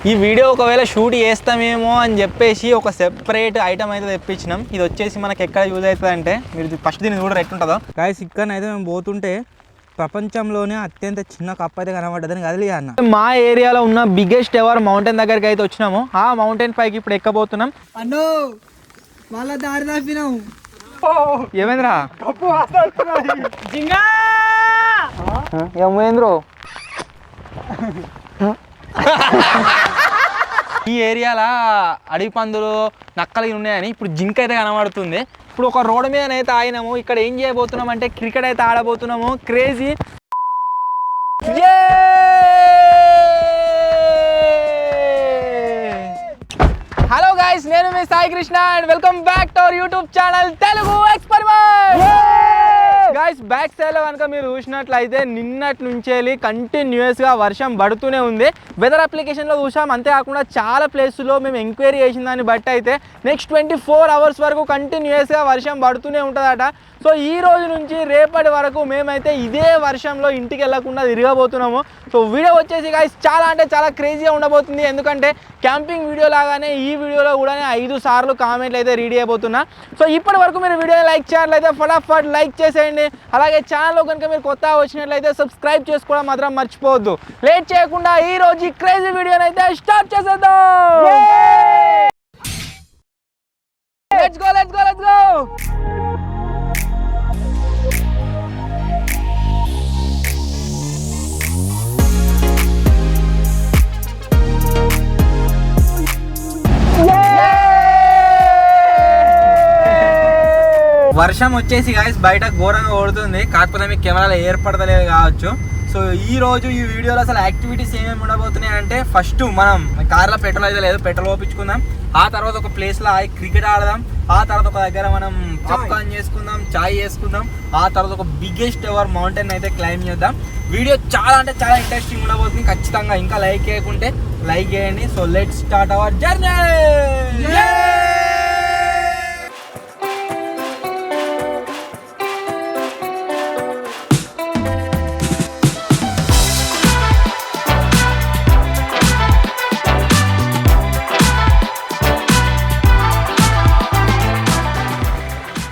ఈ వీడియో ఒకవేళ షూట్ చేస్తామేమో అని చెప్పేసి ఒక సెపరేట్ ఐటమ్ అయితే తెప్పించినాం. ఇది వచ్చేసి మనకి ఎక్కడ యూజ్ అవుతుంది అంటే మీరు ఫస్ట్ దీన్ని చూడరు ఎట్టుంటుందో. గాయస్ ఇక్కడనైతే మేము పోతుంటే ప్రపంచంలోనే అత్యంత చిన్న కప్ అయితే కనబడ్డదని కదిలి అన్న. మా ఏరియాలో ఉన్న బిగ్గెస్ట్ ఎవర్ మౌంటైన్ దగ్గరికి అయితే వచ్చినాము. ఆ మౌంటైన్ పైకి ఇప్పుడు ఎక్కబోతున్నాం. అన్నో వాళ్ళ దారి తప్పినాం. ఏమైందిరా ఏమైంద్రో ఈ ఏరియాలో అడవి పందులు నక్కలు ఉన్నాయని ఇప్పుడు జింక అయితే కనబడుతుంది. ఇప్పుడు ఒక రోడ్డు మీద అయితే ఆగినాము. ఇక్కడ ఏం చేయబోతున్నాం అంటే క్రికెట్ అయితే ఆడబోతున్నాము. క్రేజీ హలో గైస్, నేను మీ Sai Krishna and welcome back to our YouTube channel Telugu experiment. Guys back సైడ్లో కనుక మీరు చూసినట్లయితే నిన్నటి నుంచి వెళ్ళి కంటిన్యూస్గా వర్షం పడుతూనే ఉంది. వెదర్ అప్లికేషన్లో చూసాం. అంతేకాకుండా చాలా ప్లేసుల్లో మేము ఎంక్వైరీ చేసిన దాన్ని బట్టి అయితే నెక్స్ట్ 24 అవర్స్ వరకు కంటిన్యూస్గా వర్షం పడుతూనే ఉంటుందట. సో ఈ రోజు నుంచి రేపటి వరకు మేమైతే ఇదే వర్షంలో ఇంటికి వెళ్ళకుండా తిరగబోతున్నాము. సో వీడియో వచ్చేసి గైస్ చాలా అంటే చాలా క్రేజీగా ఉండబోతుంది. ఎందుకంటే క్యాంపింగ్ వీడియో లాగానే ఈ వీడియోలో కూడా 5 సార్లు కామెంట్లు అయితే రీడ్ అయిపోతున్నా. సో ఇప్పటి వరకు మీరు వీడియో లైక్ చేయాలైతే ఫటాఫట్ లైక్ చేసేయండి. అలాగే ఛానల్లో కనుక మీరు కొత్తగా వచ్చినట్లయితే సబ్స్క్రైబ్ చేసుకోవడం మాత్రం మర్చిపోవద్దు. లేట్ చేయకుండా ఈ రోజు ఈ క్రేజీ వీడియోని అయితే స్టార్ట్ చేసేద్దాం. Let's go let's go let's go. వర్షం వచ్చేసి గాయస్ బయట ఘోరంగా కొడుతుంది. కాకపోతే మీకు కెమెరాలో ఏర్పడతలేదు కావచ్చు. సో ఈ రోజు ఈ వీడియోలో అసలు యాక్టివిటీస్ ఏమేమి ఉండబోతున్నాయి అంటే ఫస్ట్ మనం కార్లో పెట్రోల్ అయితే లేదు, పెట్రోల్ పోపించుకుందాం. ఆ తర్వాత ఒక ప్లేస్లో క్రికెట్ ఆడదాం. ఆ తర్వాత ఒక దగ్గర మనం పాప్కార్న్ చేసుకుందాం, చాయ్ చేసుకుందాం. ఆ తర్వాత ఒక బిగ్గెస్ట్ ఎవర్ మౌంటైన్ అయితే క్లైంబ్ చేద్దాం. వీడియో చాలా అంటే చాలా ఇంట్రెస్టింగ్ ఉండబోతుంది. ఖచ్చితంగా ఇంకా లైక్ చేయకుంటే లైక్ చేయండి. So let's start our journey.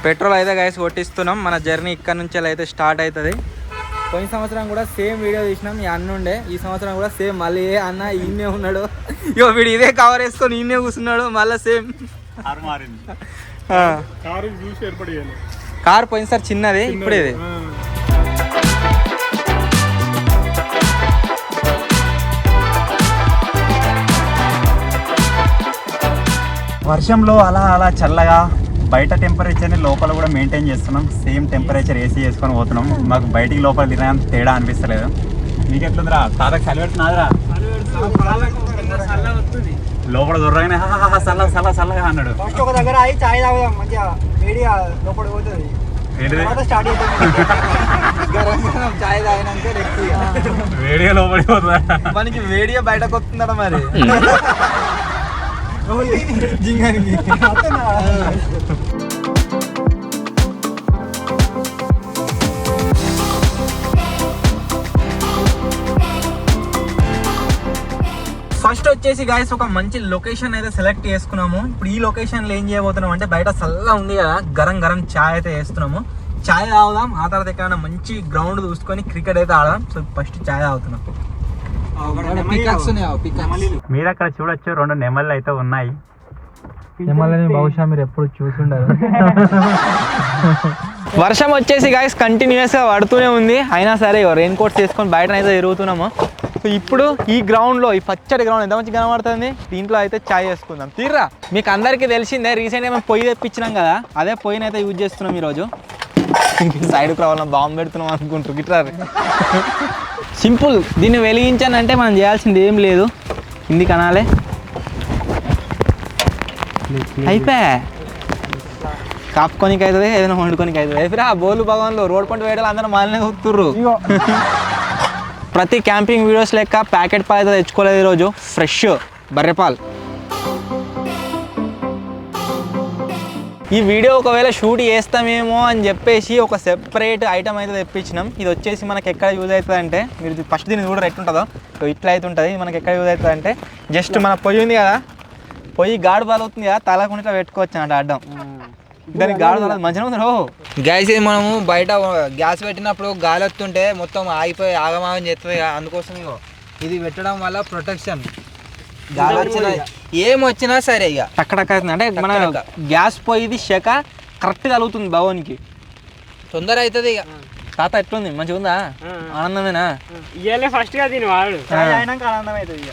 Petrol అయితే గైస్ కొట్టిస్తున్నాం. మన జర్నీ ఇక్కడ నుంచి అయితే స్టార్ట్ అవుతుంది. పోయిన సంవత్సరం కూడా సేమ్ వీడియో తీసినాం, ఈ అన్న ఉండే. ఈ సంవత్సరం కూడా సేమ్ మళ్ళీ ఏ అన్న ఈయనే ఉన్నాడు. ఇగో వీడు ఇదే కవర్ వేసుకొని ఈయనే కూర్చున్నాడు. మళ్ళీ సేమ్ కార్ పోయినసారి చిన్నది, ఇప్పుడు ఇది. వర్షంలో అలా అలా చల్లగా బయట టెంపరేచర్ని లోపల కూడా మెయింటైన్ చేస్తున్నాం. సేమ్ టెంపరేచర్ ఏసీ చేసుకొని పోతున్నాం. మాకు బయటికి లోపల తినడానికి తేడా అనిపిస్తలేదు. మీకు ఎట్లుందిరా? తాతకు చలి పెడుతున్నాదిరా? లోపల దొరకగానే చల్ల చల్ల చల్లగా అన్నాడు. ఒక దగ్గర అయి చాయ్ తాగుదాం, మంచిగా వేడిగా లోపల పోతుంది. స్టార్ట్ చాయ్ తాగినాక వేడిగా లోపలికి పోతుందా? మనకి వేడిగా బయటకు వస్తుందట మరి. ఫస్ట్ వచ్చేసి గాయస్ ఒక మంచి లొకేషన్ అయితే సెలెక్ట్ చేసుకున్నాము. ఇప్పుడు ఈ లొకేషన్లో ఏం చేయబోతున్నాం అంటే బయట చల్లగా ఉంది కదా, గరం గరం చాయ్ అయితే వేస్తున్నాము. చాయ్ తాగుదాం. ఆ తర్వాత ఎక్కడైనా మంచి గ్రౌండ్ చూసుకొని క్రికెట్ అయితే ఆడదాం. సో ఫస్ట్ చాయ్ తాగుతున్నాం. మీరు అక్కడ చూడొచ్చు 2 నెమళ్ళు అయితే ఉన్నాయి. నెమలని బహుశా మీరు ఎప్పుడు చూసుండరు. వర్షం వచ్చేసి గాయస్ కంటిన్యూస్గా పడుతూనే ఉంది. అయినా సరే రెయిన్ కోట్స్ వేసుకొని బయట అయితే తిరుగుతున్నాము. సో ఇప్పుడు ఈ గ్రౌండ్లో, ఈ పచ్చడి గ్రౌండ్ ఎంత మంచిగా కనబడుతుంది, దీంట్లో అయితే చాయ్ చేసుకుందాం. తీర్రా. మీకు అందరికీ తెలిసిందే, రీసెంట్గా మేము పొయ్యి తెప్పించినాం కదా, అదే పొయ్యిని అయితే యూజ్ చేస్తున్నాం ఈరోజు. సైడ్కి రావాలన్నా బాంబు పెడుతున్నాం అనుకుంటారు. గిట్రా సింపుల్. దీన్ని వెలిగించానంటే మనం చేయాల్సింది ఏం లేదు. ఇంది కనాలే అయిపోయా. కాపుకోనికి అవుతుంది, ఏదైనా వండుకోనికి అవుతుంది. అయిపోయి బోలు భగవాన్లు రోడ్ పంట వేయడాలు అందరూ మాలనే కూతుర్రు. ప్రతి క్యాంపింగ్ వీడియోస్ లెక్క ప్యాకెట్ పాలు అయితే తెచ్చుకోలేదు ఈరోజు. ఫ్రెష్ బర్రెపాలు. ఈ వీడియో ఒకవేళ షూట్ చేస్తామేమో అని చెప్పేసి ఒక సెపరేట్ ఐటమ్ అయితే తెప్పించినాం. ఇది వచ్చేసి మనకి ఎక్కడ యూజ్ అవుతుంది అంటే, మీరు ఫస్ట్ దీన్ని చూడరు ఎట్లుంటుందో, ఇట్లా అయితే ఉంటుంది. మనకి ఎక్కడ యూజ్ అవుతుంది అంటే, జస్ట్ మన పొయ్యి ఉంది కదా, పొయ్యి గాడు బాగుతుంది కదా, తలకుండా ఇట్లా పెట్టుకోవచ్చు అంటే అడ్డం. దానికి గాడు బాగా మంచిగా ఉంది. గ్యాస్ ఇది మనము బయట గ్యాస్ పెట్టినప్పుడు గాలి వస్తుంటే మొత్తం ఆగిపోయి ఆగమాగం చేస్తుంది. అందుకోసం ఇగో ఇది పెట్టడం వల్ల ప్రొటెక్షన్. గాలి వచ్చినా ఏం వచ్చినా సరే ఇక టక్కడక్క అంటే మన గ్యాస్ పొయ్యిది శక కరెక్ట్ కలుగుతుంది భవన్కి, తొందర అవుతుంది ఇక. తాత ఎట్లుంది, మంచిగా ఉందా? ఆనందమేనా? ఇయ్యాలే ఫస్ట్ గా దీని వాడు అయినాక ఆనందం అవుతుంది ఇక.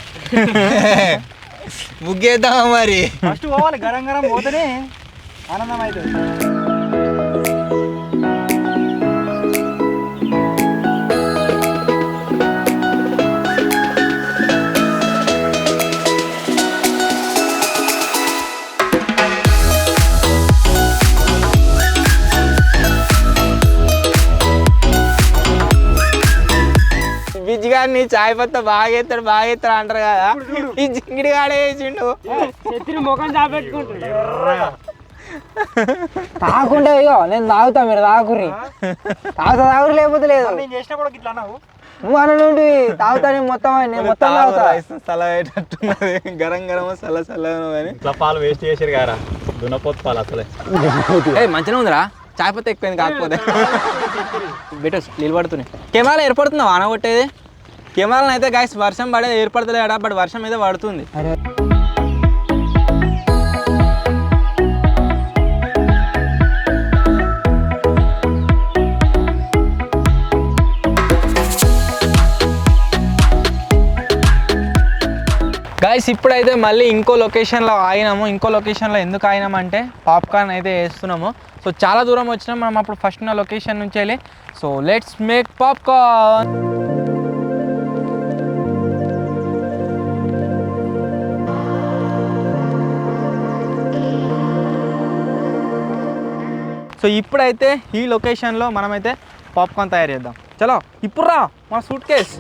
ముగ్గేద్దామా మరి? ఫస్ట్ పోవాలి, గరం గరం పోతేనే ఆనందం అవుతుంది. బిజ్ గారిని చాయ్ పత్తా బాగా ఎత్తాడు అంటారు కదా, ఈ జింగిడి గాడే వేసిండు. చెత్తిని ముఖం చాపెట్టుకుంటాడు. తాగుంటే ఇగో నేను తాగుతా, మీరు తాగుర్రి. తాగురు లేకపోతే లేదు. నేను చేసినప్పుడు ఇట్లా అన్నావు, నువ్వు అనండి తాగుతా. నేను మొత్తం తాగుతా. సలహట్టున్నది, గరం గరం సల్ల కానీ ఇట్లా పాలు వేస్ట్ చేసారు కదా, దున్నపోతు పాలు అసలే. మంచిగా ఉందిరా, చాయ్ పత్తా ఎక్కువైంది. కాకపోతే బెటర్ నీళ్ళు పడుతున్నాయి. కెమెరాలో ఏర్పడుతుందా వాన కొట్టేది? కెమెరాలను అయితే గాయస్ వర్షం పడేది ఏర్పడతలేడా, బట్ వర్షం అయితే పడుతుంది. గాయస్ ఇప్పుడైతే మళ్ళీ ఇంకో లొకేషన్లో ఆగినాము. ఇంకో లొకేషన్లో ఎందుకు ఆగినామంటే పాప్కార్న్ అయితే వేస్తున్నాము. సో చాలా దూరం వచ్చినాం మనం అప్పుడు ఫస్ట్ ఉన్న లొకేషన్ నుంచి వెళ్ళి. So let's make popcorn. So ఇప్పుడైతే ఈ లొకేషన్లో మనమైతే పాప్కార్న్ తయారు చేద్దాం. చలో ఇప్పుడు రా మన సూట్ కేస్.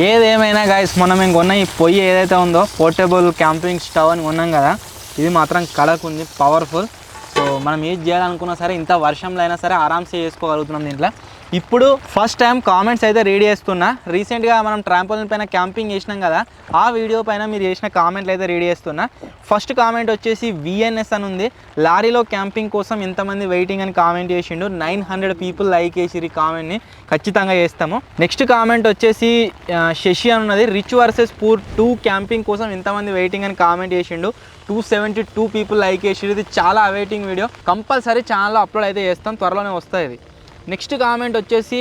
ఏదేమైనా గాయస్ మనం మేము కొన్న ఈ పొయ్యి ఏదైతే ఉందో పోర్టబుల్ క్యాంపింగ్ స్టవ్ అని కొన్నాం కదా, ఇది మాత్రం కళకు ఉంది, పవర్ఫుల్. సో మనం యూజ్ చేయాలనుకున్నా సరే ఇంత వర్షంలో అయినా సరే ఆరామ్సే చేసుకోగలుగుతున్నాం దీంట్లో. ఇప్పుడు ఫస్ట్ టైం కామెంట్స్ అయితే రీడ్ చేస్తున్నా. రీసెంట్గా మనం ట్రాంపోలిన్ పైన క్యాంపింగ్ చేసినాం కదా, ఆ వీడియో పైన మీరు చేసిన కామెంట్లు అయితే రీడ్ చేస్తున్నా. ఫస్ట్ కామెంట్ వచ్చేసి విఎన్ఎస్ అని ఉంది, లారీలో క్యాంపింగ్ కోసం ఎంతమంది వెయిటింగ్ అని కామెంట్ చేసిండు. 900 పీపుల్ లైక్ చేసిరు ఈ కామెంట్ని, ఖచ్చితంగా చేస్తాము. నెక్స్ట్ కామెంట్ వచ్చేసి శశి అని ఉన్నది, రిచ్ వర్సెస్ పూర్ 2 క్యాంపింగ్ కోసం ఎంతమంది వెయిటింగ్ అని కామెంట్ చేసిండు. 272 పీపుల్ లైక్ చేసిరు. ఇది చాలా అవైటింగ్ వీడియో, కంపల్సరీ ఛానల్లో అప్లోడ్ అయితే చేస్తాం, త్వరలోనే వస్తుంది ఇది. నెక్స్ట్ కామెంట్ వచ్చేసి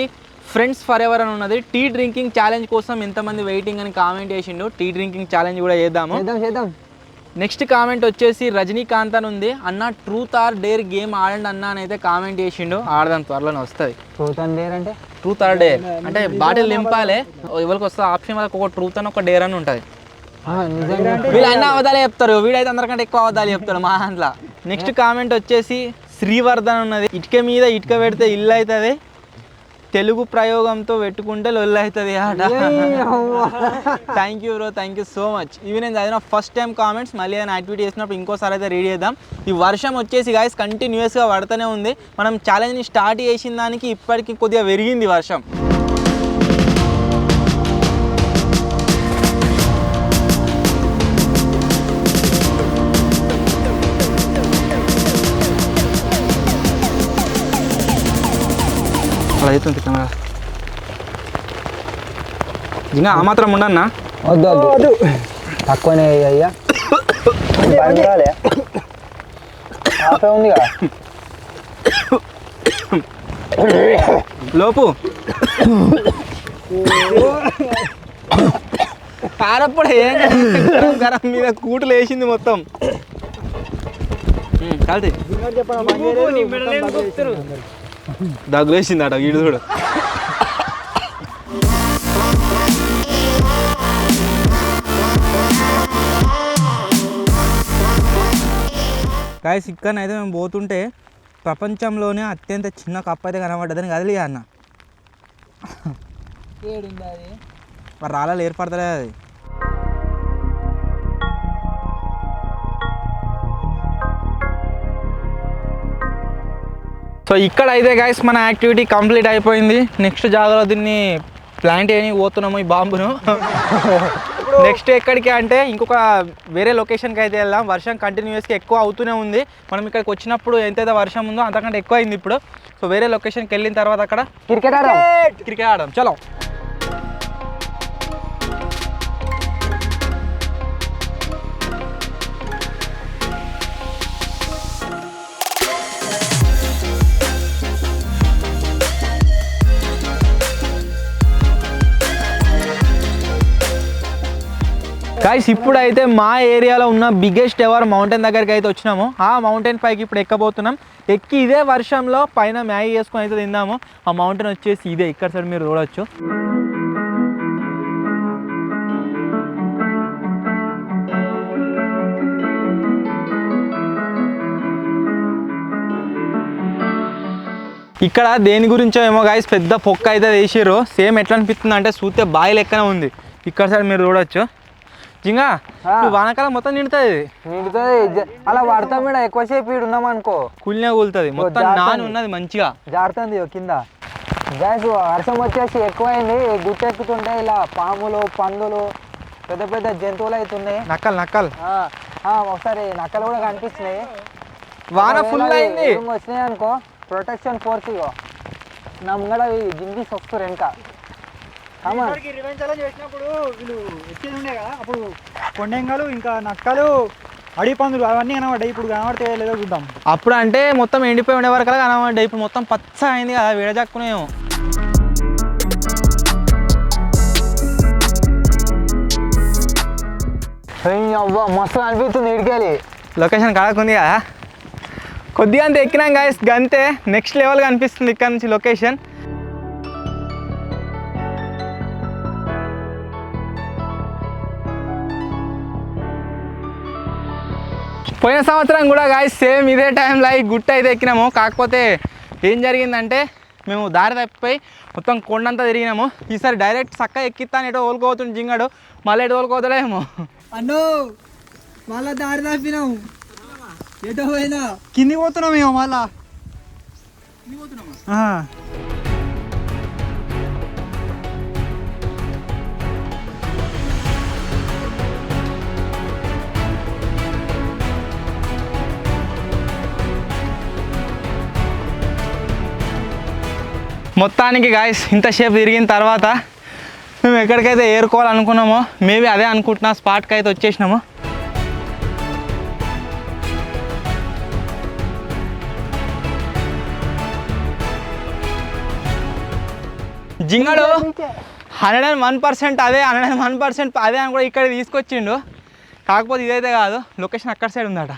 ఫ్రెండ్స్ ఫర్ ఎవర్ అని ఉన్నది, టీ డ్రింకింగ్ ఛాలెంజ్ కోసం ఎంతమంది వెయిటింగ్ అని కామెంట్ చేసిండు. టీ డ్రింకింగ్ ఛాలెంజ్ కూడా చేద్దాము. నెక్స్ట్ కామెంట్ వచ్చేసి రజనీకాంత్ అని ఉంది, అన్న ట్రూత్ ఆర్ డేర్ గేమ్ ఆడండి అన్న అని అయితే కామెంట్ చేసిండు. ఆడదాం, త్వరలోనే వస్తుంది. ట్రూత్ ఆర్ డేర్ అంటే బాటిల్ నింపాలి, ఎవరికి వస్తుంది ఆప్షన్, వాళ్ళకి ఒక ట్రూత్ అని ఒక డేర్ అని ఉంటుంది. వీళ్ళు అన్న అబద్ధాలే చెప్తారు, వీడైతే అందరికంటే ఎక్కువ అబద్ధాలు చెప్తాడు మా దాంట్లో. నెక్స్ట్ కామెంట్ వచ్చేసి శ్రీవర్ధన్ ఉన్నది, ఇటుక మీద ఇటుక పెడితే ఇల్లు అవుతుంది, తెలుగు ప్రయోగంతో పెట్టుకుంటే లొల్లు అవుతుంది ఆట. Thank you bro, thank you so much. ఇవి నేను చదివిన ఫస్ట్ టైం కామెంట్స్. మళ్ళీ ఏదైనా యాక్టివిటీ చేసినప్పుడు ఇంకోసారి అయితే రీడ్ చేద్దాం. ఈ వర్షం వచ్చేసి గాయస్ కంటిన్యూస్గా పడుతూనే ఉంది. మనం ఛాలెంజ్ని స్టార్ట్ చేసిన దానికి ఇప్పటికి కొద్దిగా పెరిగింది వర్షం. అలా అవుతుంది కెమెరా ఇంకా ఆ మాత్రం ఉండన్నా. వద్దు తక్కువనే అయ్యా, ఉందిగా లోపు కారప్పుడు ఏం గరం మీద కూటులు వేసింది మొత్తం. కాదు దగ్గులేసింది అట వీడు చూడు. గాయస్ ఇక్కడనైతే మేము పోతుంటే ప్రపంచంలోనే అత్యంత చిన్న కప్పు అయితే కనబడ్డదని కదిలి అన్న. ఏడుంది అది మరి రాళ్ళు ఏర్పడతలేదు అది. సో ఇక్కడ అయితే గైస్ మన యాక్టివిటీ కంప్లీట్ అయిపోయింది. నెక్స్ట్ జాగాలో దీన్ని ప్లాంట్ ఏమి పోతున్నాము ఈ బాంబును. నెక్స్ట్ ఎక్కడికి అంటే ఇంకొక వేరే లొకేషన్కి అయితే వెళ్దాం. వర్షం కంటిన్యూస్గా ఎక్కువ అవుతూనే ఉంది. మనం ఇక్కడికి వచ్చినప్పుడు ఎంతైతే వర్షం ఉందో అంతకంటే ఎక్కువ అయింది ఇప్పుడు. సో వేరే లొకేషన్కి వెళ్ళిన తర్వాత అక్కడ క్రికెట్ ఆడదాం చలో. గైస్ ఇప్పుడైతే మా ఏరియాలో ఉన్న బిగ్గెస్ట్ ఎవర్ మౌంటైన్ దగ్గరికి అయితే వచ్చినాము. ఆ మౌంటైన్ పైకి ఇప్పుడు ఎక్కబోతున్నాం. ఎక్కి ఇదే వర్షంలో పైన మ్యాగీ చేసుకొని అయితే తిందాము. ఆ మౌంటైన్ వచ్చేసి ఇదే, ఇక్కడ సైడ్ మీరు చూడవచ్చు. ఇక్కడ దేని గురించో ఏమో గైస్ పెద్ద పొక్క అయితే వేసిర్రు. సేమ్ ఎట్లా అనిపిస్తుంది అంటే చూస్తే బావి లెక్కనే ఉంది. ఇక్కడ సైడ్ మీరు చూడవచ్చు. జింగా వానకాలం మొత్తం నిండుతుంది. అలా పడతాం మీద ఎక్కువసేపు ఈడు ఉన్నాం అనుకో కూలినే కూలుతుంది. మొత్తం నాని ఉన్నది మంచిగా జారుతుంది కింద. గ్యాస్ వర్షం వచ్చేసి ఎక్కువైంది. గుట్ట ఎక్కుతుంటే ఇలా పాములు పందులు పెద్ద పెద్ద జంతువులు అయితే ఉన్నాయి. నక్కలు ఒకసారి నక్కలు కూడా కనిపిస్తున్నాయి. వాన ఫుల్ అయింది. వచ్చినాయి అనుకో ప్రొటెక్షన్ ఫోర్స్ ఇగో నా ముంగడ జింగి వస్తారు వెనక. చేసినప్పుడు వీళ్ళు ఎక్కేది ఉండే కదా, అప్పుడు కొండెంగలు ఇంకా నక్కలు అడవి పందులు అవన్నీ కనబడ్డాయి. ఇప్పుడు కనబడితే లేదో చూద్దాం. అప్పుడు అంటే మొత్తం ఎండిపోయి ఉండే వరకు కనబడ్డాయి. ఇప్పుడు మొత్తం పచ్చ అయింది కదా, విడజక్కునేమో. మస్తు అనిపిస్తుంది ఇడికెళ్ళి. లొకేషన్ కడకుంది కదా, కొద్దిగా అంత ఎక్కినాం గాయస్, గంతే. నెక్స్ట్ లెవెల్గా అనిపిస్తుంది ఇక్కడ నుంచి లొకేషన్. పోయిన సంవత్సరం కూడా గాయస్ సేమ్ ఇదే టైంలో ఈ గుట్ట అయితే ఎక్కినాము. కాకపోతే ఏం జరిగిందంటే మేము దారి తప్పిపోయి మొత్తం కొండంతా తిరిగినాము. ఈసారి డైరెక్ట్ చక్కగా ఎక్కిస్తాను ఎటో తోలుకోతుంది జింగాడు, మళ్ళీ ఎటు తోలుకోవతలేమో. అన్నో మళ్ళా దారి తప్పినాము, ఎటో పోయినా కింది పోతున్నాం ఏమో మళ్ళా. మొత్తానికి గాయస్ ఇంతసేపు తిరిగిన తర్వాత మేము ఎక్కడికైతే ఏరుకోవాలనుకున్నామో మేబీ అదే అనుకుంటున్నా స్పాట్కి అయితే వచ్చేసినాము. జింగడు 101% అదే 101% అదే అని కూడా ఇక్కడ తీసుకొచ్చిండు. కాకపోతే ఇదైతే కాదు, లొకేషన్ అక్కడ సైడ్ ఉందట.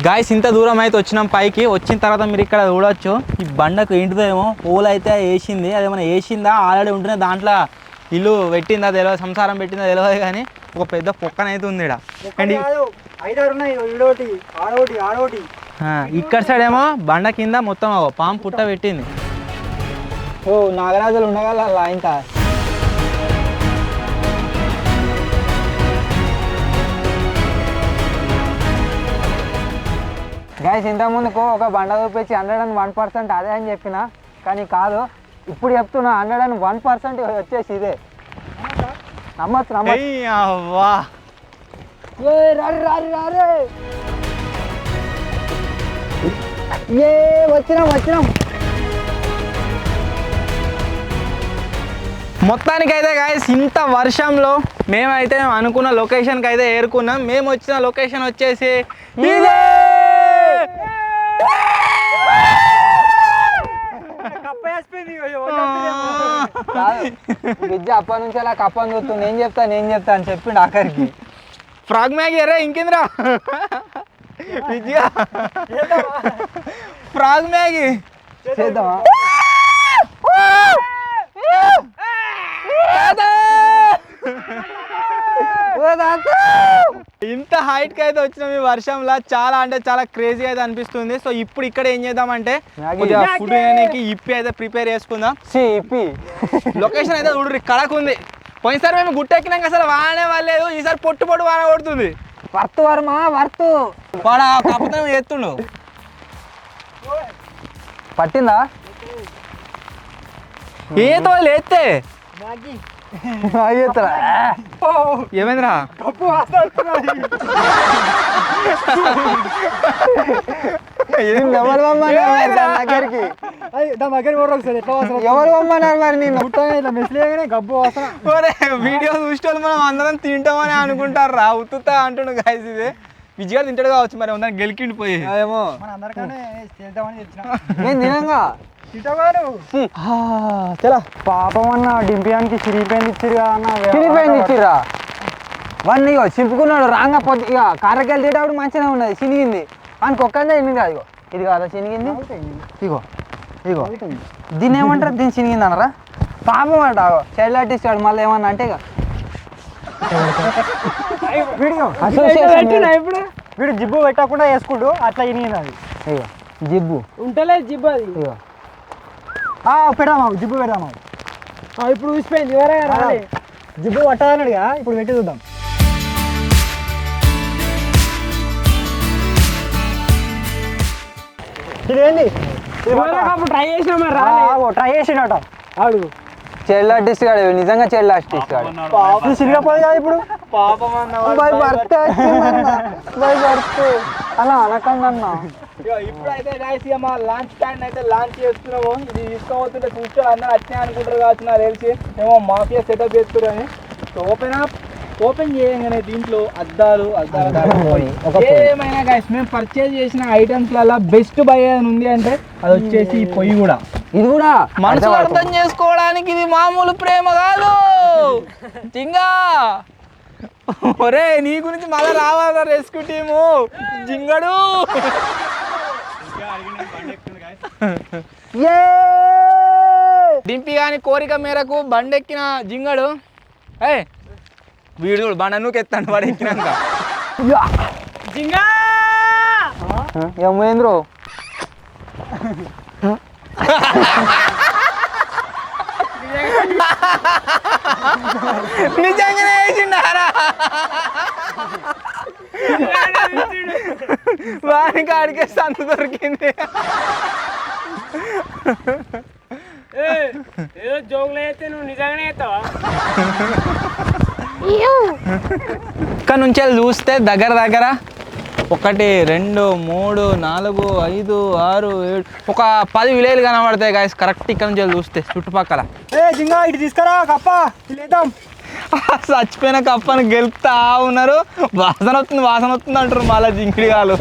గాయస్ ఇంత దూరం అయితే వచ్చినాం పైకి. వచ్చిన తర్వాత మీరు ఇక్కడ చూడవచ్చు ఈ బండకు ఏంటిదేమో పూలు అయితే వేసింది. అదేమన్నా వేసిందా ఆల్రెడీ ఉంటేనే దాంట్లో ఇల్లు పెట్టిందా తెలియదు, సంసారం పెట్టిందా తెలియదు, కానీ ఒక పెద్ద పొక్కనైతే ఉంది ఇక్కడ. ఇక్కడ సైడ్ ఏమో బండ కింద మొత్తం పాము పుట్ట పెట్టింది. ఓ నాగరాజులు ఉండగల ఇంకా. గైస్ ఇంతకుముందుకు ఒక బండ చూపించి 101% అదే అని చెప్పిన, కానీ కాదు. ఇప్పుడు చెప్తున్నా 101% వచ్చేసి ఇదే. నమ్మచ్చు వచ్చినాం. మొత్తానికైతే గాయస్ ఇంత వర్షంలో మేమైతే అనుకున్న లొకేషన్కి అయితే ఏరుకున్నాం. మేము వచ్చిన లొకేషన్ వచ్చేసి ఇదే. విద్య అప్పటి నుంచి అలా కప్పని చూస్తుంది. ఏం చెప్తా అని చెప్పిండు ఆఖరికి. ఫ్రాగ్ మ్యాగీ అరే ఇంకేంద్రా విద్య ఫ్రాగ్ మ్యాగీ చేద్దామా? ఇంత హైట్కి అయితే వచ్చిన ఈ వర్షంలో చాలా అంటే చాలా క్రేజీ అయితే అనిపిస్తుంది. సో ఇప్పుడు ఇక్కడ ఏం చేద్దామంటే కొద్దిగా ఫుడ్ తినడానికి ఇప్పి అయితే ప్రిపేర్ చేసుకుందాం. ఇప్పి లొకేషన్ అయితే చూడు కడకు ఉంది. పోయినసారి మేము గుట్టెక్కినాక అసలు వానే వాళ్ళలేదు, ఈసారి పొట్టు పొట్టు వాన కొడుతుంది. వర్త్ వర్మ వర్త్ వాడు కాకపోతే ఎత్తుండు. పట్టిందా ఏతో వాళ్ళు ఎత్తే ఏమైందిరా ఎవరు దగ్గరికి ఎవరు పొమ్మన్నారు మరి నేను గబ్బు వాసన. వీడియో చూస్తే మనం అందరం తింటామని అనుకుంటారు రా. ఉత్తుతా అంటుండు గాయస్. ఇది విజయాలు తింటాడు కావచ్చు, మరి ఉందని గెలికిండి పోయి ఏమో చలా పాపం అన్న డింపియానికి చిరిగిపోయింది ఇచ్చిరు అన్న. చిరిగిపోయింది ఇచ్చిరా వాడిని ఇగో చింపుకున్నాడు రాంగా పొద్దు ఇక కారకాయలు తీయటప్పుడు మంచిగా ఉన్నది చినిగింది వానికి ఒక్కదే చినిగింది కాదు. ఇగో ఇది కాదా చినిగింది, ఇగో ఇగో దీన్ని ఏమంటారు, దీన్ని చినిగింది అన్నారా. పాపం అంట చైల్డ్ ఆర్టిస్ట్ వాడు మళ్ళీ ఏమన్నా అంటే ఇక వీడు జిబ్బు పెట్టకుండా వేసుకుంటూ అట్లా ఇనిగింది అది. ఇగో జిబ్బు ఉంటలేదు జిబ్బు అది. ఇగో పెడదామా జిబ్బు పెడదామా. ఇప్పుడు ఊసిపోయింది ఎవరైనా రాలే. జిబ్బు పట్టాలన్నాడుగా, ఇప్పుడు పెట్టి చూద్దాం. ఇదేంది ట్రై చేసినా ట్రై చేసినట ఆడు చైల్డ్ ఆర్టిస్ట్ కాడు, నిజంగా చైల్డ్ ఆర్టిస్ట్ కాడు. సిరిగిపోదు కదా ఇప్పుడు. పాపం అన్న అలా అనకండి అన్న. ఇప్పుడైతే గాయస్ ఇక మా లాంచ్ ప్యాడ్ అయితే లాంచ్ చేస్తున్నాము. ఇది తీసుకోబోతుంటే చూస్తే అందరూ వచ్చినాయి అనుకుంటారు కావచ్చు, నాకు తెలిసి ఏమో మాఫియా సెటప్ చేస్తున్నారని. సో ఓపెన్ చేయగానే దీంట్లో అద్దాలు ఏమైనా గాయస్ మేము పర్చేజ్ చేసిన ఐటమ్స్లలో బెస్ట్ బై అని ఉంది అంటే అది వచ్చేసి ఈ పొయ్యి కూడా. ఇది కూడా మనసు అర్థం చేసుకోవడానికి ఇది మామూలు ప్రేమ కాదు జింగా. ఒరే నీ గురించి మళ్ళీ రావాలా రెస్క్యూ టీము జింగడు. డింపి గాని కోరిక మేరకు బండెక్కిన జింగడు వీడు బండ నూకెత్తాడు వాడు ఎక్కినాక. జింగా ఏమైంద్రో నిజంగానే వేసిండారా వానికి ఆడికే సంత దొరికింది. ఏదో జోకులు అయితే నువ్వు నిజంగానే అవుతావా. ఇక్కడ నుంచి చూస్తే దగ్గర 1 2 3 4 5 6 7 ఒక 10 విలేజ్లు కనబడతాయి గాయస్ కరెక్ట్ ఇక్కడ నుంచి చూస్తే చుట్టుపక్కల. జింగా ఇటు తీసుకురా కప్ప లేద్దాం. చచ్చిపోయిన కప్పని గెలుపుతా ఉన్నారు. వాసన వస్తుంది అంటారు మళ్ళీ జింకిడిగాలు.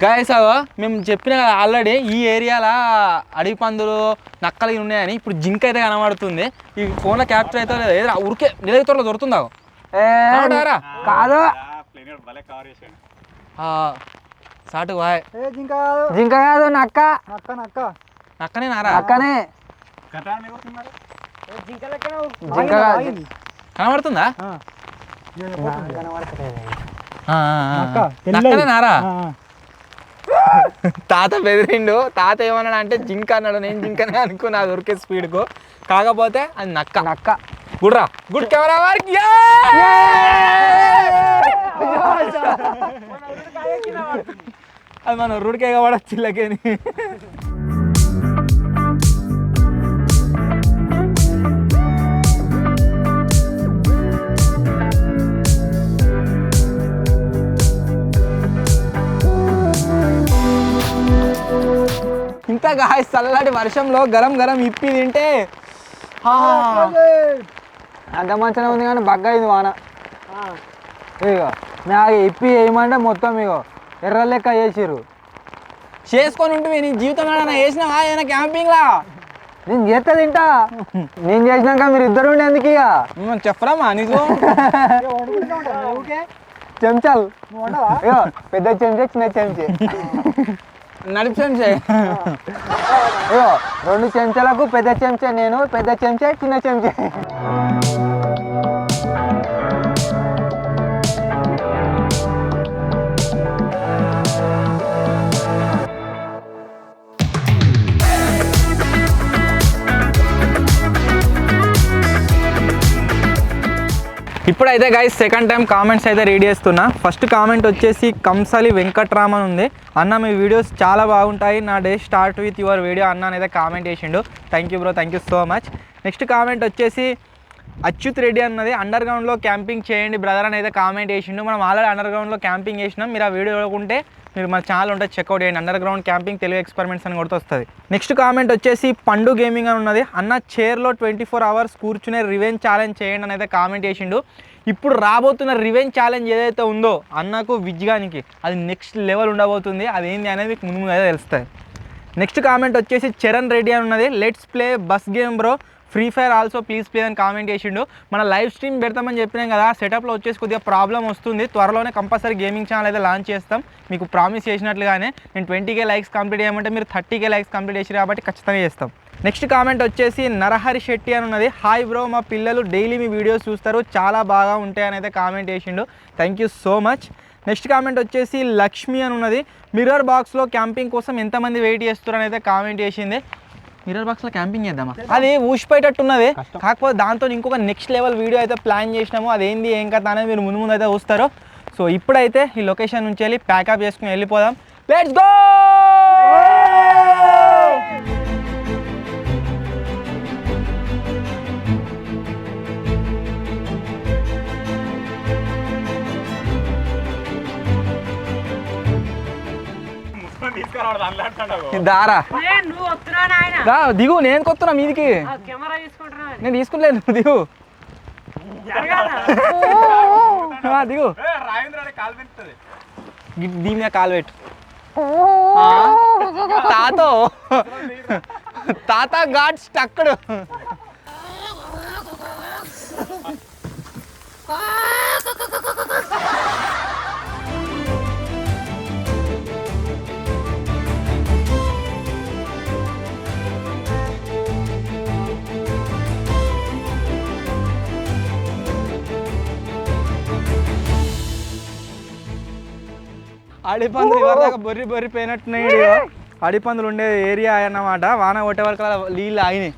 గాయస్ మేము చెప్పిన కదా ఆల్రెడీ ఈ ఏరియాలో అడవి పందులు నక్కలు ఉన్నాయని. ఇప్పుడు జింక అయితే కనబడుతుంది. ఈ ఫోన్లో క్యాప్చర్ అయితే లేదు, ఏదో ఉరికే నిలయతోలో దొరుకుతుందా కాదు సాటు బాయ్. జింక కాదు నక్క నక్కనే నారా నక్కనే జింక కనబడుతుందా నక్కనే నారా. తాత బెదిరిండు. తాత ఏమన్నాడు అంటే జింక అన్నాడు. నేను జింకనే అనుకున్నా దొరికే స్పీడ్కు. కాకపోతే అది నక్క. Good camera work. అది మన రుడికే పడచ్చు ఇళ్ళకేని. ఇంత గాయస్ చల్లటి వర్షంలో గరం ఇప్పి తింటే అంత మంచిగా ఉంది కానీ బగ్గ అయింది వాన. ఇగో నాకు ఇప్పి వేయమంటే మొత్తం ఇగో ఎర్ర లెక్క వేసిర్రు. చేసుకొని ఉంటుంది నీ జీవితం ఏమైనా వేసినావా ఏమైనా క్యాంపింగ్లా? నేను చేస్తా తింటా. నేను చేసినాక మీరు ఇద్దరు ఉండే ఎందుకు ఇక చెప్పరామా నీకు చెంచాలు పెద్ద చెంచా చిన్న చెంచా నడిపి చెంచా ఇగో 2 చెంచాలకు పెద్ద చెంచా నేను, పెద్ద చెంచా చిన్న చెంచా. ఇప్పుడైతే గైస్ సెకండ్ టైం కామెంట్స్ అయితే రీడ్ చేస్తున్నా. ఫస్ట్ కామెంట్ వచ్చేసి కంసలి వెంకట్రామన్ ఉంది. అన్న మీ వీడియోస్ చాలా బాగుంటాయి, నా day start with your video అన్న అనేది కామెంట్ చేసిండు. Thank you bro, thank you so much. Next comment వచ్చేసి అచ్యుత్ రెడ్డి అన్నది అండర్ గ్రౌండ్లో క్యాంపింగ్ చేయండి బ్రదర్ అని అయితే కామెంట్ చేసిండు. మనం ఆల్రెడీ అండర్ గ్రౌండ్లో క్యాంపింగ్ చేసినాం. మీరు ఆ వీడియో చూడకుంటే మీరు మన ఛానల్ ఉంటే చెక్అవుట్ చేయండి. Under ground camping Telugu experiments అని కొడుతూ వస్తుంది. నెక్స్ట్ కామెంట్ వచ్చేసి పండు గేమింగ్ అని ఉన్నది. అన్న చైర్లో 24 hours కూర్చునే రివెంజ్ ఛాలెంజ్ చేయండి అని అయితే కామెంట్ చేసిండు. ఇప్పుడు రాబోతున్న రివెంజ్ ఛాలెంజ్ ఏదైతే ఉందో అన్నకు విజ్గానికి అది నెక్స్ట్ లెవెల్ ఉండబోతుంది. అదేంటి అనేది మీకు ముందు అయితే తెలుస్తుంది. నెక్స్ట్ కామెంట్ వచ్చేసి చరణ్ రెడ్డి అని ఉన్నది. Let's play bus game bro, free fire also please play అని కామెంట్ చేసిండు. మన లైవ్ స్ట్రీమ్ పెడతామని చెప్పినాం కదా, సెటప్లో వచ్చేసి కొద్దిగా ప్రాబ్లం వస్తుంది. త్వరలోనే కంపల్సరీ గేమింగ్ ఛానల్ అయితే లాంచ్ చేస్తాం. మీకు ప్రామిస్ చేసినట్లుగానే నేను 20K లైక్స్ కంప్లీట్ చేయమంటే మీరు 30K లైక్స్ కంప్లీట్ చేసి కాబట్టి ఖచ్చితంగా చేస్తాం. నెక్స్ట్ కామెంట్ వచ్చేసి నరహరి శెట్టి అని ఉన్నది. హాయ్ బ్రో, మా పిల్లలు డైలీ మీ వీడియోస్ చూస్తారు, చాలా బాగా ఉంటాయని అయితే కామెంట్ చేసిండు. Thank you so much. Next comment వచ్చేసి లక్ష్మి అని ఉన్నది. మిర్రర్ బాక్స్లో క్యాంపింగ్ కోసం ఎంతమంది వెయిట్ చేస్తారని అయితే కామెంట్ చేసింది. మిర్రర్ బాక్స్లో క్యాంపింగ్ చేద్దామా? అది ఊసిపోయేటట్టున్నది. కాకపోతే దాంతో ఇంకొక నెక్స్ట్ లెవెల్ వీడియో అయితే ప్లాన్ చేసినాము. అదేంది ఏం కథ అనేది మీరు ముందు ముందు అయితే చూస్తారు. సో ఇప్పుడైతే ఈ లొకేషన్ నుంచి వెళ్ళి ప్యాకప్ చేసుకుని వెళ్ళిపోదాం. Let's go. దారా రా, దిగు. నేను కొత్తున్నా మీదికి. నేను తీసుకుంటలేదు, నువ్వు దిగు. దిగు, దీని మీద కాలు పెట్టు. తాతో తాత గాడ్ స్టక్డ్. అడిపందులు ఇవరిదాకా బొర్రి పోయినట్టున్నాయి. అడిపందులు ఉండే ఏరియా అన్నమాట. వాన కొట్టే వరకు నీళ్ళు ఆగినాయి.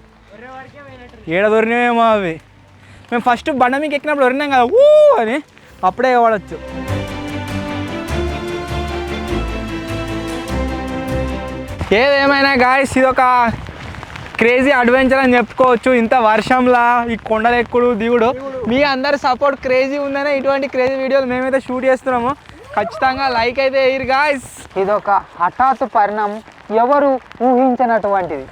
ఏడ దొరినాయేమో అవి. మేము ఫస్ట్ బండ మీకు ఎక్కినప్పుడు దొరినాం కదా ఊ అని, అప్పుడే వాడచ్చు. ఏదేమైనా గాయస్ ఇది ఒక క్రేజీ అడ్వెంచర్ అని చెప్పుకోవచ్చు. ఇంత వర్షంలా ఈ కొండలు ఎక్కుడు దిగుడు, మీ అందరి సపోర్ట్ క్రేజీ ఉందనే ఇటువంటి క్రేజీ వీడియోలు మేమైతే షూట్ చేస్తున్నాము. ఖచ్చితంగా లైక్ అయితే వేయరు గాయస్. ఇదొక హఠాత్తు పరిణామం, ఎవరు ఊహించినటువంటిది.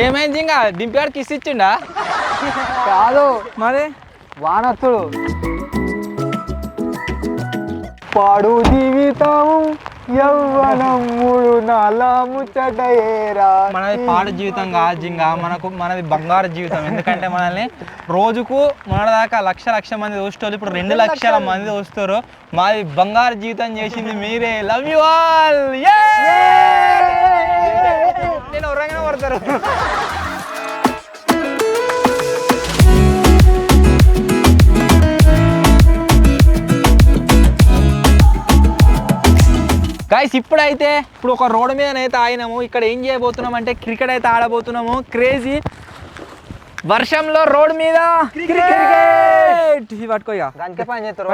ఏమైంది ఇంకా దింపాడు కిస్ ఇచ్చిండా? కాదు మరి వానొత్తుడు. పాడు జీవితం యవ్వనముడు నాలా ముచ్చటయేరా. మనది పాడు జీవితం కాదు జింగా, మనది బంగారు జీవితం. ఎందుకంటే మనల్ని రోజుకు మన దాకా లక్ష మంది చూస్తారు, ఇప్పుడు 2 లక్షల మంది చూస్తారు. మాది బంగారు జీవితం చేసింది మీరే. Love you all. నేను ఉరంగానే పడతారు. గైస్ ఇప్పుడు ఒక రోడ్డు మీదనైతే ఆగినాము. ఇక్కడ ఏం చేయబోతున్నాం అంటే క్రికెట్ అయితే ఆడబోతున్నాము. క్రేజీ వర్షంలో రోడ్డు మీద క్రికెట్. పట్టుకో ఇక గంట పని చేస్తారు.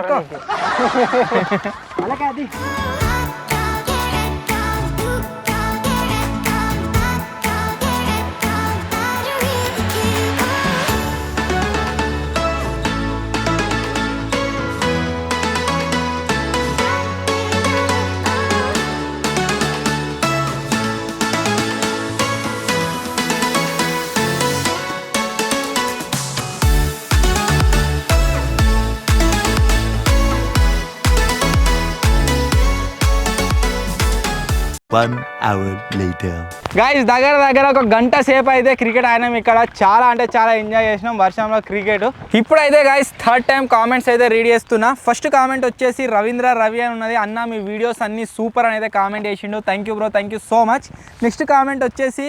1 hour later. గైస్ దగ్గర ఒక గంట సేపు అయితే క్రికెట్ ఆడినాం ఇక్కడ. చాలా అంటే చాలా ఎంజాయ్ చేసినాం వర్షంలో క్రికెట్. ఇప్పుడైతే గైస్ థర్డ్ టైం కామెంట్స్ అయితే రీడ్ చేస్తున్నా. ఫస్ట్ కామెంట్ వచ్చేసి రవీంద్ర రవి అని ఉన్నది. అన్న మీ వీడియోస్ అన్నీ సూపర్ అని అయితే కామెంట్ చేసిండు. Thank you bro, thank you so much. Next comment వచ్చేసి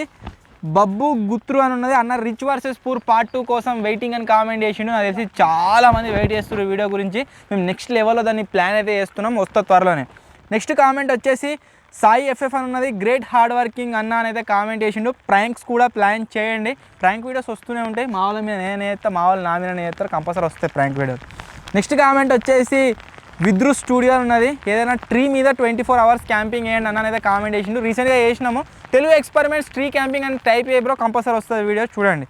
బబ్బు గుత్రు అని ఉన్నది. అన్న రిచ్ వర్సెస్ పూర్ పార్ట్ 2 కోసం వెయిటింగ్ అని కామెంట్ చేసిండు. నాకు తెలిసి చాలా మంది వెయిట్ చేస్తున్నారు వీడియో గురించి. మేము నెక్స్ట్ లెవెల్లో దాన్ని ప్లాన్ అయితే చేస్తున్నాం, వస్తా త్వరలోనే. నెక్స్ట్ కామెంట్ వచ్చేసి సాయి ఎఫ్ఎఫ్ అని ఉన్నది. గ్రేట్ హార్డ్ వర్కింగ్ అన్న అని అయితే కామెంట్ చేసిండు. ప్రాంక్స్ కూడా ప్లాన్ చేయండి. ప్రాంక్ వీడియోస్ వస్తూనే ఉంటాయి. మా వాళ్ళ మీద నేను వేస్తా, మా వాళ్ళు నా మీద వేస్తారు, కంపల్సరీ వస్తాయి ప్రాంక్ వీడియోస్. నెక్స్ట్ కామెంట్ వచ్చేసి విద్రు స్టూడియో ఉన్నది. ఏదైనా ట్రీ మీద 24 hours క్యాంపింగ్ వేయండి అన్న అయితే కామెంట్ చేసిండు. రీసెంట్గా చేసినాము తెలుగు ఎక్స్పెరిమెంట్స్ ట్రీ క్యాంపింగ్ అని టైప్ ఏ బ్రో, కంపల్సరీ వస్తుంది వీడియో చూడండి.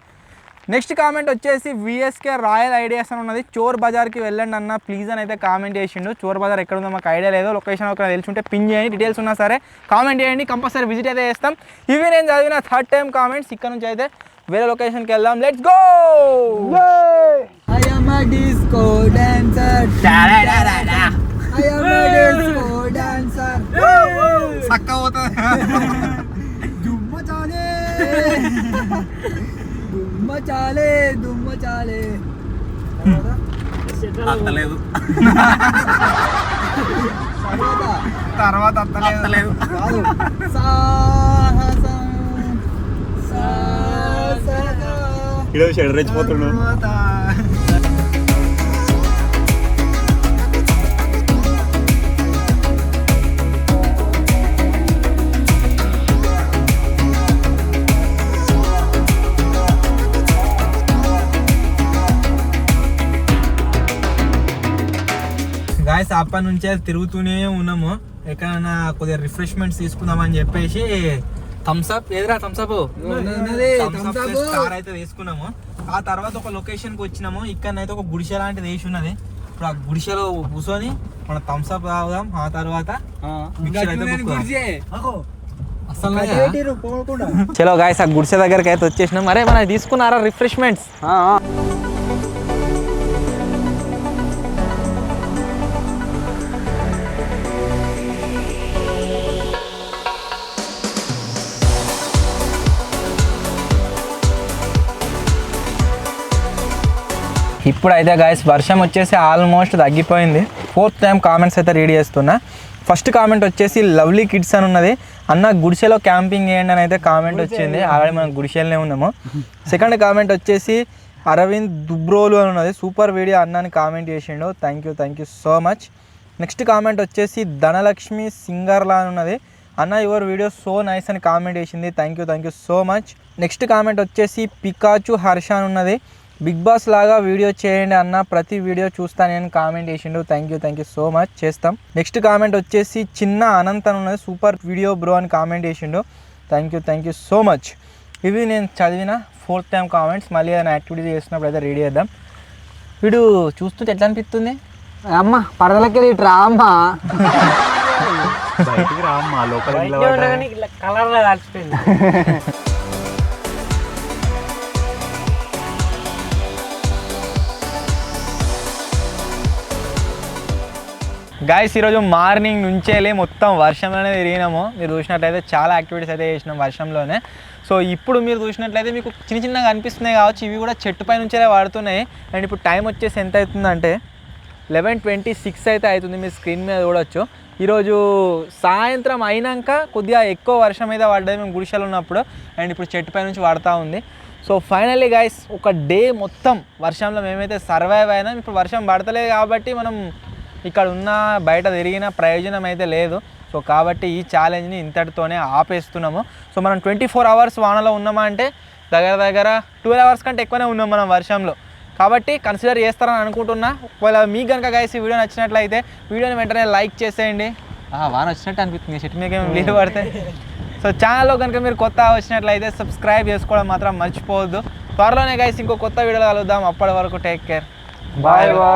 నెక్స్ట్ కామెంట్ వచ్చేసి విఎస్కే రాయల్ ఐడియాస్ అని ఉన్నది. చోర్ బజార్కి వెళ్ళండి అన్న ప్లీజ్ అని అయితే కామెంట్ చేసిండు. చోర్ బజార్ ఎక్కడ ఉందో మాకు ఐడియా లేదు, లొకేషన్ ఒక తెలిసి ఉంటే పిన్ చేయండి, డీటెయిల్స్ ఉన్నా సరే కామెంట్ చేయండి, కంపల్సరీ విజిట్ అయితే చేస్తాం. ఇవి నేను చదివిన థర్డ్ టైం కామెంట్స్. ఇక్కడ నుంచి అయితే వేరే లొకేషన్కి వెళ్దాం. Let's go. దుమ్మ చాలే అత్తలేదు తర్వాత అత్తలేదు. ఈరోజు షెడ్ రెచ్చిపోతున్నాడు. గాయస్ అప్పటి నుంచే తిరుగుతూనే ఉన్నాము. ఎక్కడైనా కొద్దిగా రిఫ్రెష్మెంట్స్ తీసుకుందామని చెప్పేసి థమ్స్అప్ ఎదురా థమ్స్అప్ స్టార్ అయితే తీసుకున్నాము. ఆ తర్వాత ఒక లొకేషన్కి వచ్చినాము. ఇక్కడనైతే ఒక గుడిసె లాంటిది వేసి ఉన్నది. ఇప్పుడు ఆ గుడిసెలో కూర్చొని మన థమ్స్అప్ తాగుదాం. ఆ తర్వాత చలో గాయస్ ఆ గుడిసె దగ్గరికి అయితే వచ్చేసినాం. అరే మన తీసుకున్నారా రిఫ్రెష్మెంట్స్? ఇప్పుడైతే గాయస్ వర్షం వచ్చేసి ఆల్మోస్ట్ తగ్గిపోయింది. ఫోర్త్ టైం కామెంట్స్ అయితే రీడ్ చేస్తున్నా. ఫస్ట్ కామెంట్ వచ్చేసి లవ్లీ కిడ్స్ అని ఉన్నది. అన్న గుడిసెలో క్యాంపింగ్ చేయండి అని అయితే కామెంట్ వచ్చింది. ఆల్రెడీ మనం గుడిసెలోనే ఉన్నాము. సెకండ్ కామెంట్ వచ్చేసి అరవింద్ దుబ్రోలు అని ఉన్నది. సూపర్ వీడియో అన్న అని కామెంట్ చేసిండు. Thank you so much. Next comment వచ్చేసి ధనలక్ష్మి సింగర్లా అని ఉన్నది. అన్న యువర్ వీడియో సో నైస్ అని కామెంట్ చేసింది. Thank you so much. Next comment వచ్చేసి పికాచు హర్ష అని ఉన్నది. బిగ్ బాస్ లాగా వీడియో చేయండి అన్న, ప్రతి వీడియో చూస్తాను నేను కామెంట్ చేసిండు. థ్యాంక్ యూ సో మచ్, చేస్తాం. నెక్స్ట్ కామెంట్ వచ్చేసి చిన్న అనంత్ అని ఉన్నది. సూపర్ వీడియో బ్రో అని కామెంట్ చేసిండు. Thank you so much. ఇవి నేను చదివిన ఫోర్త్ టైం కామెంట్స్. మళ్ళీ ఏదైనా యాక్టివిటీ చేసినప్పుడు అయితే రెడీ చేద్దాం. వీడు చూస్తుంటే ఎట్లా అనిపిస్తుంది? అమ్మ పడదలకి ఇట్రా అమ్మ బయటికి రామ్మా, లోపల కలర్లో కలిసిపోయింది. గాయస్ ఈరోజు మార్నింగ్ నుంచే మొత్తం వర్షంలోనే తిరిగినాము. మీరు చూసినట్లయితే చాలా యాక్టివిటీస్ అయితే చేసినాం వర్షంలోనే. సో ఇప్పుడు మీరు చూసినట్లయితే మీకు చిన్నగా అనిపిస్తున్నాయి కావచ్చు, ఇవి కూడా చెట్టు పై నుంచే పడుతున్నాయి. అండ్ ఇప్పుడు టైం వచ్చేసి ఎంత అవుతుందంటే 11:26 అయితే అవుతుంది. మీరు స్క్రీన్ మీద చూడొచ్చు. ఈరోజు సాయంత్రం అయినాక కొద్దిగా ఎక్కువ వర్షం అయితే పడ్డది మేము గుడిసెలు ఉన్నప్పుడు. అండ్ ఇప్పుడు చెట్టు పై నుంచి పడుతూ ఉంది. సో ఫైనల్లీ గైస్ ఒక డే మొత్తం వర్షంలో మేమైతే సర్వైవ్ అయినాం. ఇప్పుడు వర్షం పడతలేదు కాబట్టి మనం ఇక్కడ ఉన్న బయట తిరిగిన ప్రయోజనం అయితే లేదు. సో కాబట్టి ఈ ఛాలెంజ్ని ఇంతటితోనే ఆపేస్తున్నాము. సో మనం 24 hours వానలో ఉన్నామా అంటే దగ్గర 12 hours కంటే ఎక్కువనే ఉన్నాం మనం వర్షంలో. కాబట్టి కన్సిడర్ చేస్తారని అనుకుంటున్నా. ఒకవేళ మీకు కనుక గైస్ ఈ వీడియో నచ్చినట్లయితే వీడియోని వెంటనే లైక్ చేసేయండి. వాన వచ్చినట్టు అనిపిస్తుంది, చెట్టు మీకు ఏమి నీళ్ళు పడితే. సో ఛానల్లో కనుక మీరు కొత్త వచ్చినట్లయితే సబ్స్క్రైబ్ చేసుకోవడం మాత్రం మర్చిపోవద్దు. త్వరలోనే గైస్ ఇంకో కొత్త వీడియోలో కలుద్దాం. అప్పటి వరకు టేక్ కేర్, బాయ్ బాయ్.